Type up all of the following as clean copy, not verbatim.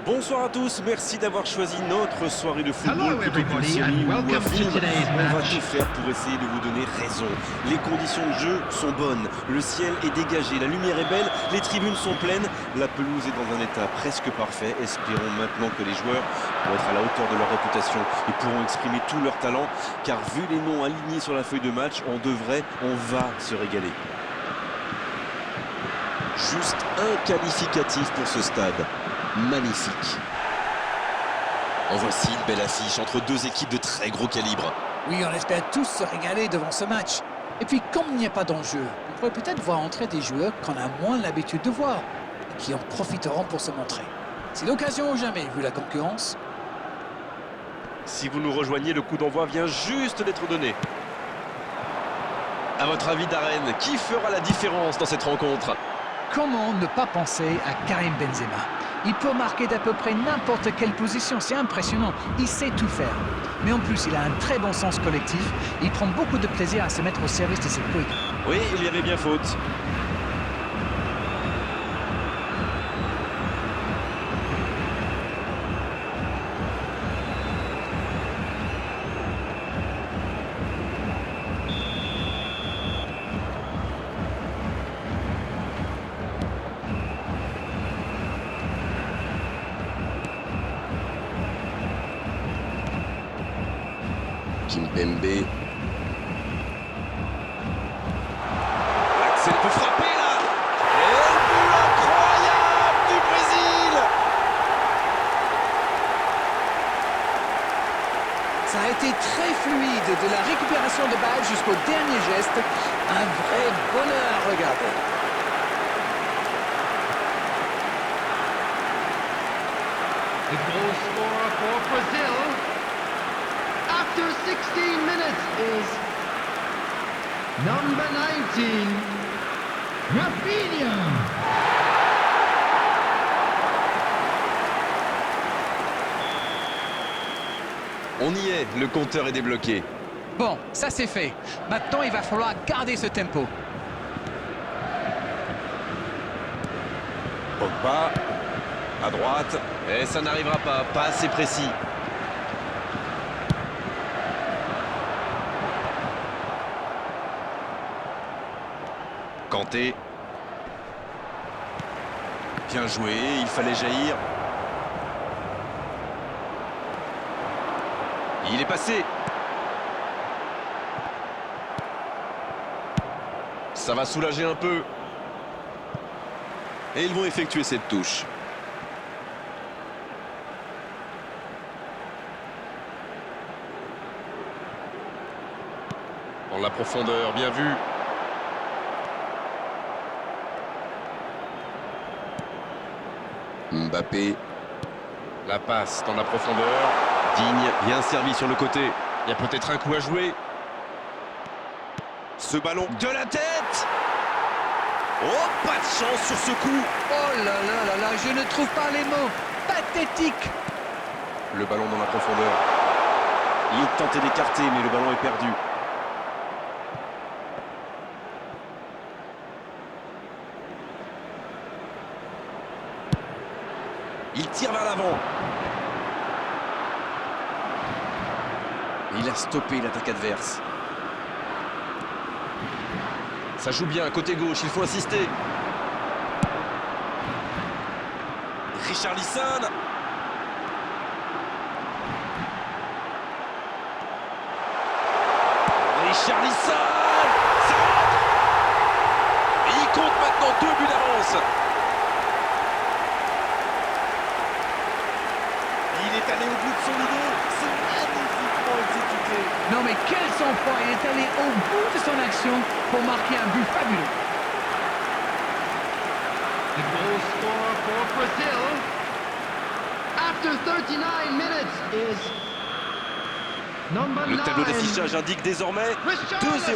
Bonsoir à tous, merci d'avoir choisi notre soirée de football plutôt qu'une everybody, série and ou un welcome to film. today's On va match. tout faire pour essayer de vous donner raison. Les conditions de jeu sont bonnes, le ciel est dégagé, la lumière est belle, les tribunes sont pleines, la pelouse est dans un état presque parfait. Espérons maintenant que les joueurs vont être à la hauteur de leur réputation et pourront exprimer tout leur talent, car vu les noms alignés sur la feuille de match, on va se régaler. Juste un qualificatif pour ce stade. Magnifique. En voici une belle affiche entre deux équipes de très gros calibre. Oui, on espère tous se régaler devant ce match. Et puis, comme il n'y a pas d'enjeu, on pourrait peut-être voir entrer des joueurs qu'on a moins l'habitude de voir et qui en profiteront pour se montrer. C'est l'occasion ou jamais, vu la concurrence. Si vous nous rejoignez, le coup d'envoi vient juste d'être donné. À votre avis, Darren, qui fera la différence dans cette rencontre? Comment ne pas penser à Karim Benzema? Il peut marquer d'à peu près n'importe quelle position, c'est impressionnant, il sait tout faire. Mais en plus, il a un très bon sens collectif, il prend beaucoup de plaisir à se mettre au service de ses coéquipiers. Oui, il y avait bien faute. Kimpembe. Axel peut frapper là. Et le but incroyable du Brésil. Ça a été très fluide, de la récupération de balle jusqu'au dernier geste. Un vrai bonheur à regarder. The goal scorer for Brazil after 16 minutes is number 19, Rafinha. On y est, le compteur est débloqué. Bon, ça c'est fait. Maintenant, il va falloir garder ce tempo. Pogba, à droite. Et ça n'arrivera pas assez précis. Kanté. Bien joué, il fallait jaillir. Il est passé. Ça va soulager un peu. Et ils vont effectuer cette touche. Dans la profondeur, bien vu. Mbappé. La passe dans la profondeur. Digne, bien servi sur le côté. Il y a peut-être un coup à jouer. Ce ballon de la tête. Oh, pas de chance sur ce coup. Oh là là là là, je ne trouve pas les mots. Pathétique. Le ballon dans la profondeur. Il tentait d'écarter, mais le ballon est perdu. Il tire vers l'avant. Il a stoppé l'attaque adverse. Ça joue bien, côté gauche, il faut insister. Richarlison. Richarlison. Ça rentre. Et il compte maintenant 2 buts d'avance. Il est allé au bout de son idée. C'est magnifiquement exécuté. Non mais quel sang-froid, il est allé au bout de son action pour marquer un but fabuleux. The goal scorer for Brazil after 39 minutes is number 9, Le tableau d'affichage indique désormais 2-0. Richarlison.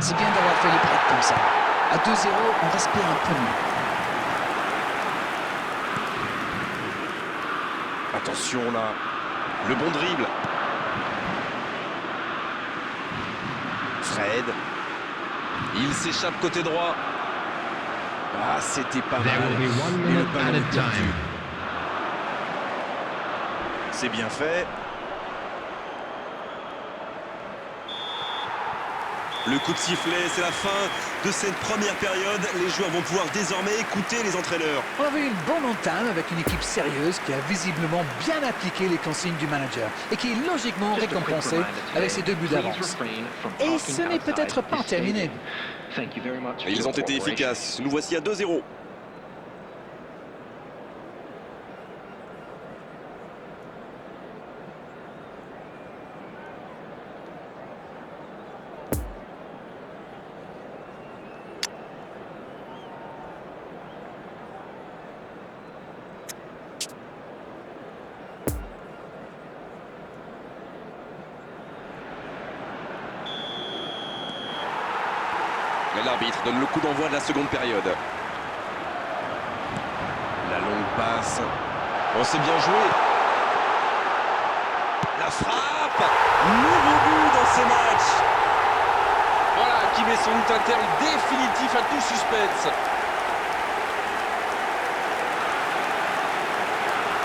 C'est bien d'avoir fait les breaks comme ça. À 2-0, on respire un peu mieux. Attention là, le bon dribble. Fred. Il s'échappe côté droit. Ah, c'était pas There mal. will be 1 Et le minute ballon added est perdu. time. C'est bien fait. Le coup de sifflet, c'est la fin de cette première période. Les joueurs vont pouvoir désormais écouter les entraîneurs. On avait une bonne entame avec une équipe sérieuse qui a visiblement bien appliqué les consignes du manager et qui est logiquement récompensée avec ses 2 buts d'avance. Et ce n'est peut-être pas terminé. Ils ont été efficaces. Nous voici à 2-0. L'arbitre donne le coup d'envoi de la seconde période. La longue passe. Oh, c'est bien joué. La frappe. Nouveau but dans ce match. Voilà qui met sans doute un terme définitif à tout suspense.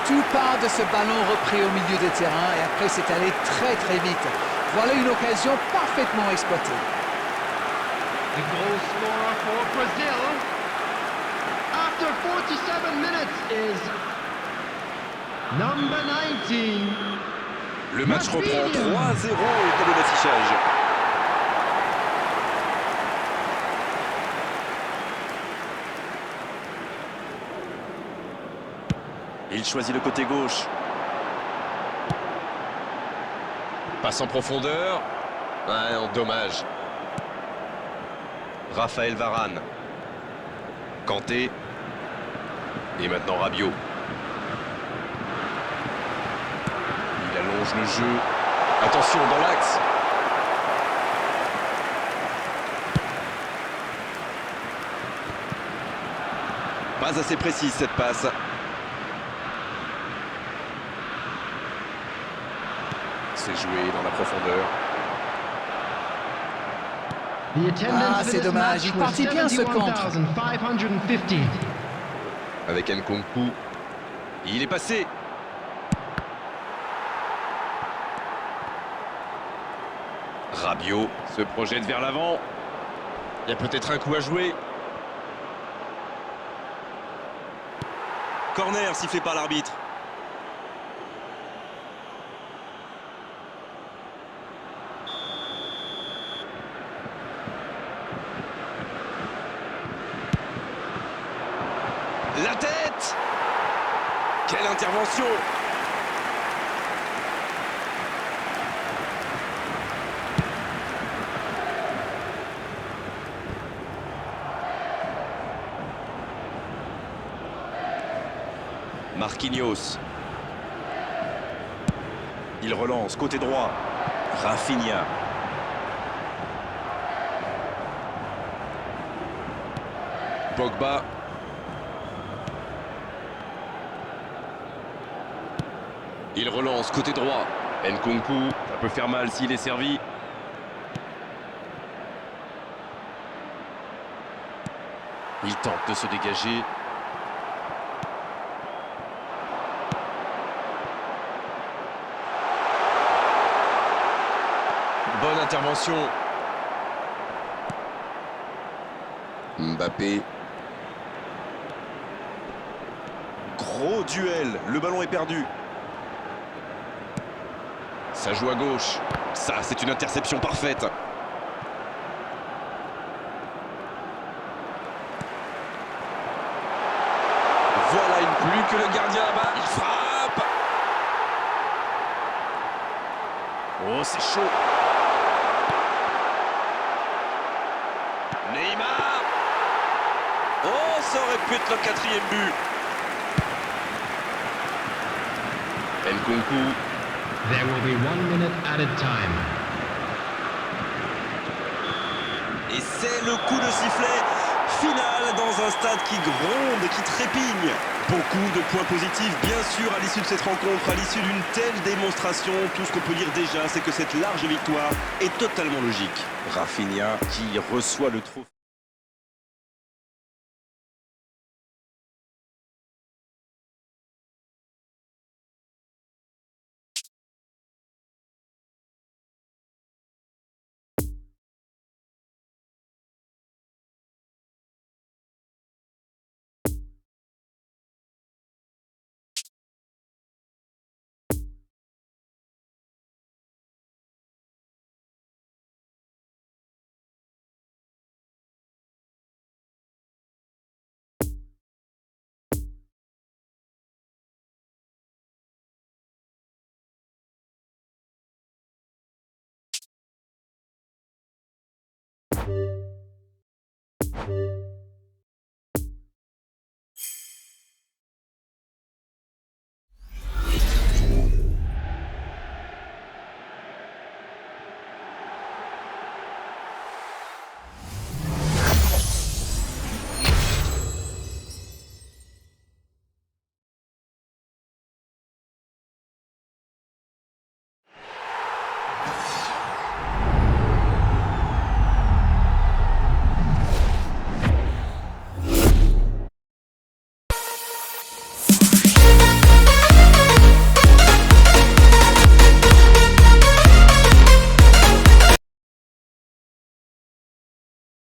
Tout part de ce ballon repris au milieu de terrain et après c'est allé très vite. Voilà une occasion parfaitement exploitée. The goal scorer for Brazil after 47 minutes is number 19. Le match reprend 3-0 au tableau d'affichage. Il choisit le côté gauche. Passe en profondeur. Ouais, non, dommage. Raphaël Varane. Kanté. Et maintenant Rabiot. Il allonge le jeu. Attention dans l'axe. Pas assez précise cette passe. C'est joué dans la profondeur. Ah, c'est dommage, il partit bien ce contre. Avec Nkunku. Il est passé. Rabiot se projette vers l'avant. Il y a peut-être un coup à jouer. Corner sifflé par l'arbitre. La tête! Quelle intervention! Marquinhos. Il relance côté droit. Rafinha. Pogba. Il relance côté droit. Nkunku, ça peut faire mal s'il est servi. Il tente de se dégager. Bonne intervention. Mbappé. Gros duel. Le ballon est perdu. Ça joue à gauche. Ça, c'est une interception parfaite. Voilà une plus que le gardien là-bas. Il frappe. Oh, c'est chaud. Neymar. Oh, ça aurait pu être le 4e but. Nkunku. There will be 1 minute added time. Et c'est le coup de sifflet final dans un stade qui gronde et qui trépigne. Beaucoup de points positifs, bien sûr, à l'issue de cette rencontre, à l'issue d'une telle démonstration. Tout ce qu'on peut dire déjà, c'est que cette large victoire est totalement logique. Rafinha qui reçoit le trophée.